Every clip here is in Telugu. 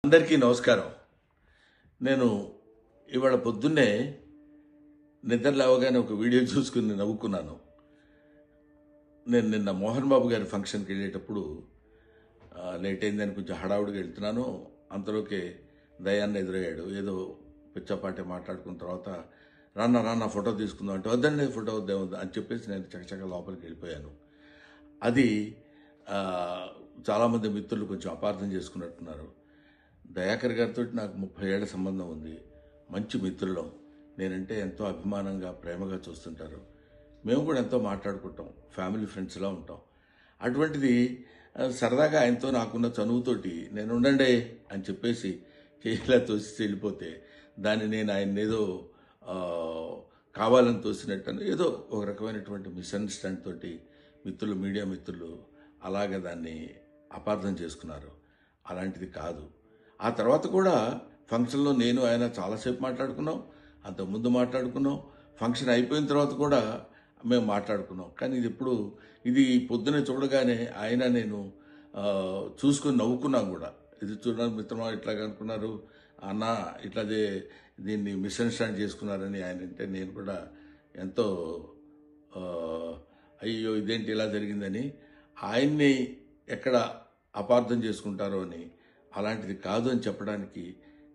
అందరికీ నమస్కారం. నేను ఇవాళ పొద్దున్నే నిద్ర లేవగానే ఒక వీడియో చూసుకుని నవ్వుకున్నాను. నేను నిన్న మోహన్ బాబు గారి ఫంక్షన్కి వెళ్ళేటప్పుడు లేట్ అయిందని కొంచెం హడావుడిగా వెళ్తున్నాను. అంతలోకే దయాన్ని ఎదురయ్యాడు. ఏదో పిచ్చపాటి మాట్లాడుకున్న తర్వాత రాన్న ఫోటో తీసుకుందాం అంటే వద్దండి ఫోటో వద్దేమొద్దు అని చెప్పేసి నేను చకచక లోపలికి వెళ్ళిపోయాను. అది చాలామంది మిత్రులు కొంచెం అపార్థం చేసుకున్నట్టున్నారు. దయాకర్ గారితో నాకు 30 ఏళ్ల సంబంధం ఉంది. మంచి మిత్రులం. నేనంటే ఎంతో అభిమానంగా ప్రేమగా చూస్తుంటారు. మేము కూడా ఎంతో మాట్లాడుకుంటాం. ఫ్యామిలీ ఫ్రెండ్స్లా ఉంటాం. అటువంటిది సరదాగా ఆయనతో నాకున్న చనువుతోటి నేను ఉండండి అని చెప్పేసి చేయిలా తోసి వెళ్ళిపోతే దాన్ని నేను ఆయన ఏదో కావాలని తోసినట్టు ఏదో ఒక రకమైనటువంటి మిస్అండర్స్టాండ్ తోటి మీడియా మిత్రులు అలాగే దాన్ని అపార్థం చేసుకున్నారు. అలాంటిది కాదు. ఆ తర్వాత కూడా ఫంక్షన్లో నేను ఆయన చాలాసేపు మాట్లాడుకున్నాం. అంతకుముందు మాట్లాడుకున్నాం. ఫంక్షన్ అయిపోయిన తర్వాత కూడా మేము మాట్లాడుకున్నాం. కానీ ఇది పొద్దునే చూడగానే ఆయన నేను చూసుకొని నవ్వుకున్నాం కూడా. ఇది చూడడానికి మిత్రమా ఇట్లాగా అనుకున్నారు అన్న ఇట్లాదే దీన్ని మిస్అండర్స్టాండ్ చేసుకున్నారని ఆయన అంటే నేను కూడా ఎంతో అయ్యో ఇదేంటి ఇలా జరిగిందని ఆయన్ని ఎక్కడ అపార్థం చేసుకుంటారో అని అలాంటిది కాదు అని చెప్పడానికి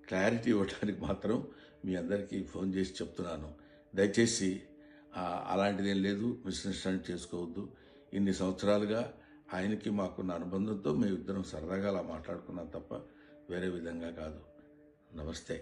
క్లారిటీ ఇవ్వడానికి మాత్రం మీ అందరికీ ఫోన్ చేసి చెప్తున్నాను. దయచేసి అలాంటిదేం లేదు, మిస్అండర్స్టాండ్ చేసుకోవద్దు. ఇన్ని సంవత్సరాలుగా ఆయనకి మాకున్న అనుబంధంతో మేమిద్దరం సరదాగా అలా మాట్లాడుకున్నాం తప్ప వేరే విధంగా కాదు. నమస్తే.